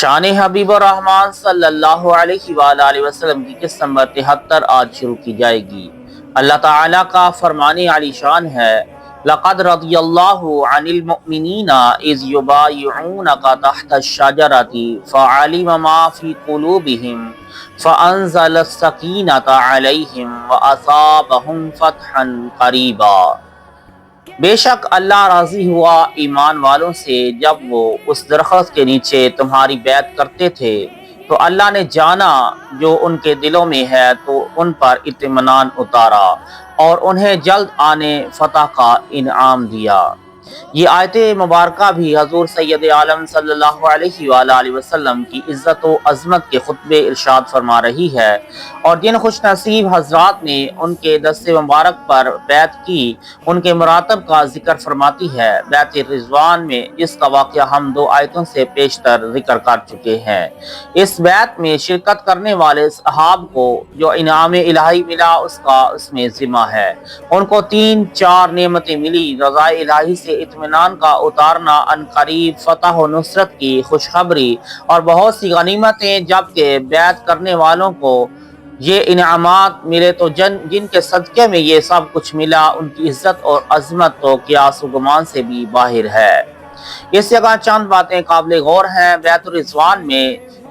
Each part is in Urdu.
شان حبیب الرحمن صلی اللہ علیہ وآلہ وسلم کی قسط نمبر 73 آج شروع کی جائے گی۔ اللہ تعالیٰ کا فرمان علی شان ہے، لقد رضی اللہ عن المؤمنین اذ یبایعونک تحت الشجرۃ فعلم ما فی قلوبہم فانزل السکینۃ علیہم واصابہم فتحا قریبا۔ بے شک اللہ راضی ہوا ایمان والوں سے جب وہ اس درخت کے نیچے تمہاری بیعت کرتے تھے تو اللہ نے جانا جو ان کے دلوں میں ہے تو ان پر اطمینان اتارا اور انہیں جلد آنے فتح کا انعام دیا۔ یہ آیت مبارکہ بھی حضور سید عالم صلی اللہ علیہ وآلہ وسلم کی عزت و عظمت کے خطبے ارشاد فرما رہی ہے، اور جن خوش نصیب حضرات نے ان کے دست مبارک پر بیعت کی ان کے مراتب کا ذکر فرماتی ہے۔ بیعت رضوان میں جس کا واقعہ ہم 2 آیتوں سے پیشتر ذکر کر چکے ہیں، اس بیعت میں شرکت کرنے والے صحاب کو جو انعام الہی ملا اس میں ذمہ ہے۔ ان کو 3-4 نعمتیں ملی، رضا الہی سے اطمینان کا اتارنا، ان قریب فتح و نصرت کی خوشخبری اور بہت سی غنیمتیں، جبکہ بیعت کرنے والوں کو یہ انعامات ملے تو جن کے صدقے میں یہ سب کچھ ملا ان کی عزت اور عظمت تو قیاس و گمان سے بھی باہر ہے۔ اس جگہ چند باتیں قابل غور ہیں۔ بیعت الرضوان میں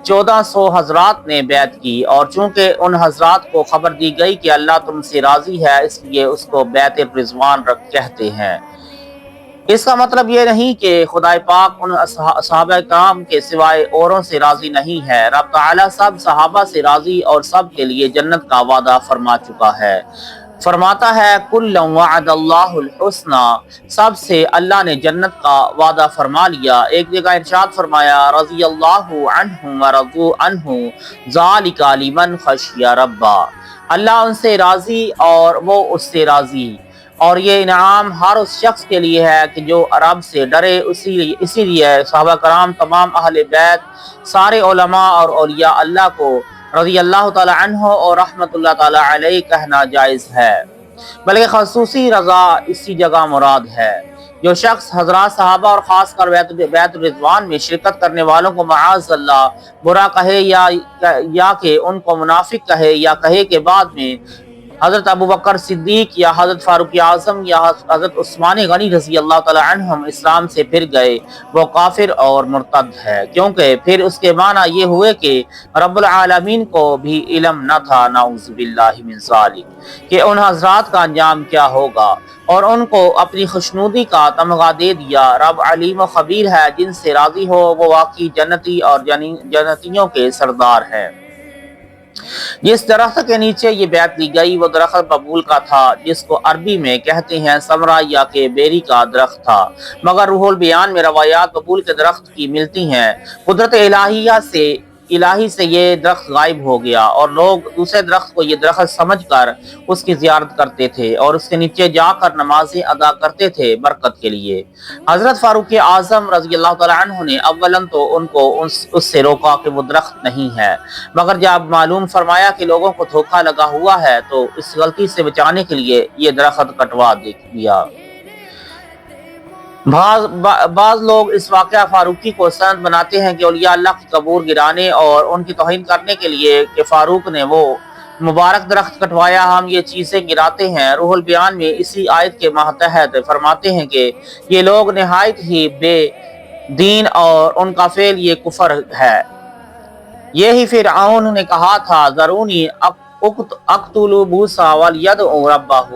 1400 حضرات نے بیعت کی، اور چونکہ ان حضرات کو خبر دی گئی کہ اللہ تم سے راضی ہے اس لیے اس کو بیعت الرضوان کہتے ہیں۔ اس کا مطلب یہ نہیں کہ خدا پاک ان صحابہ کرام کے سوائے اوروں سے راضی نہیں ہے۔ رب تعالیٰ سب صحابہ سے راضی اور سب کے لیے جنت کا وعدہ فرما چکا ہے۔ فرماتا ہے کلا وعد اللہ الحسنی، سب سے اللہ نے جنت کا وعدہ فرما لیا۔ ایک جگہ ارشاد فرمایا رضی اللہ عنہم ورضوا عنہ ذالک لمن خشی ربہ، اللہ ان سے راضی اور وہ اس سے راضی، اور یہ انعام ہر اس شخص کے لیے ہے کہ جو رب سے ڈرے۔ اسی لیے صحابہ کرام، تمام اہل بیت، سارے علماء اور اولیاء اللہ کو رضی اللہ تعالی عنہ اور رحمت اللہ تعالی علیہ کہنا جائز ہے، بلکہ خصوصی رضا اسی جگہ مراد ہے۔ جو شخص حضرات صحابہ اور خاص کر بیعت الرضوان میں شرکت کرنے والوں کو معاذ اللہ برا کہے یا کہ ان کو منافق کہے، یا کہے کہ بعد میں حضرت ابوبکر صدیق یا حضرت فاروق اعظم یا حضرت عثمان غنی رضی اللہ تعالی عنہم اسلام سے پھر گئے، وہ کافر اور مرتد ہے، کیونکہ پھر اس کے معنی یہ ہوئے کہ رب العالمین کو بھی علم نہ تھا، نعوذ باللہ من ذالک، کہ ان حضرات کا انجام کیا ہوگا، اور ان کو اپنی خوشنودی کا تمغہ دے دیا۔ رب علیم و خبیر ہے، جن سے راضی ہو وہ واقعی جنتی اور جنتیوں کے سردار ہیں۔ جس درخت کے نیچے یہ بیعت لی گئی وہ درخت ببول کا تھا، جس کو عربی میں کہتے ہیں سمرہ یا کہ بیری کا درخت تھا، مگر روح البیان میں روایات ببول کے درخت کی ملتی ہیں۔ قدرت الہی سے یہ درخت غائب ہو گیا، اور لوگ دوسرے درخت کو یہ درخت سمجھ کر اس کی زیارت کرتے تھے اور اس کے نیچے جا کر نمازیں ادا کرتے تھے برکت کے لیے۔ حضرت فاروق اعظم رضی اللہ تعالیٰ عنہ نے اولاً تو ان کو اس سے روکا کہ وہ درخت نہیں ہے، مگر جب معلوم فرمایا کہ لوگوں کو دھوکہ لگا ہوا ہے تو اس غلطی سے بچانے کے لیے یہ درخت کٹوا دیا۔ بعض لوگ اس واقعہ فاروقی کو سند بناتے ہیں کہ اولیاء اللہ کی قبور گرانے اور ان کی توہین کرنے کے لیے کہ فاروق نے وہ مبارک درخت کٹوایا، ہم یہ چیزیں گراتے ہیں۔ روح البیان میں اسی آیت کے ماتحت فرماتے ہیں کہ یہ لوگ نہایت ہی بے دین اور ان کا فعل یہ کفر ہے۔ یہی فرعون نے کہا تھا ذرونی اقتل موسیٰ ولیدع ربہ۔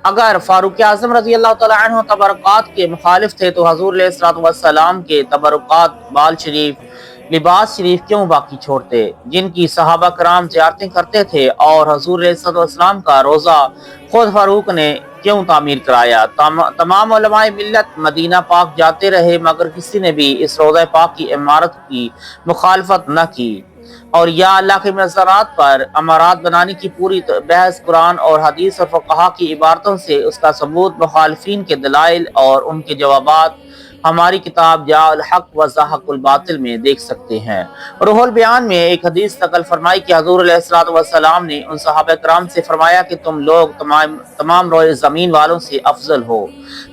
اگر فاروق اعظم رضی اللہ تعالیٰ عنہ تبرکات کے مخالف تھے تو حضور علیہ السلام کے تبرکات، بال شریف، لباس شریف کیوں باقی چھوڑتے، جن کی صحابہ کرام زیارتیں کرتے تھے، اور حضور علیہ السلام کا روزہ خود فاروق نے کیوں تعمیر کرایا۔ تمام علماء ملت مدینہ پاک جاتے رہے مگر کسی نے بھی اس روضہ پاک کی عمارت کی مخالفت نہ کی، اور یا اللہ کے منظرات پر عمارات بنانے کی پوری بحث قرآن اور حدیث اور فقہا کی عبارتوں سے اس کا ثبوت، مخالفین کے دلائل اور ان کے جوابات ہماری کتاب جاء الحق و زهق الباطل میں دیکھ سکتے ہیں۔ روح البیان میں ایک حدیث نقل فرمائی کہ حضور علیہ السلام نے ان صحابہ کرام سے فرمایا کہ تم لوگ تمام روئے زمین والوں سے افضل ہو۔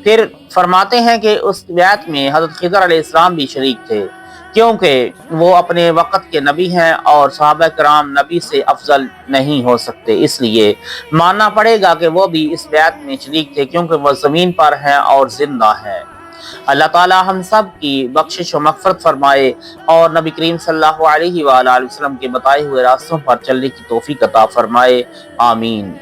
پھر فرماتے ہیں کہ اس بیعت میں حضرت خضر علیہ السلام بھی شریک تھے۔ کیونکہ وہ اپنے وقت کے نبی ہیں اور صحابہ کرام نبی سے افضل نہیں ہو سکتے، اس لیے ماننا پڑے گا کہ وہ بھی اس بیعت میں شریک تھے، کیونکہ وہ زمین پر ہیں اور زندہ ہیں۔ اللہ تعالی ہم سب کی بخشش و مغفرت فرمائے اور نبی کریم صلی اللہ علیہ وآلہ وسلم کے بتائے ہوئے راستوں پر چلنے کی توفیق عطا فرمائے، آمین۔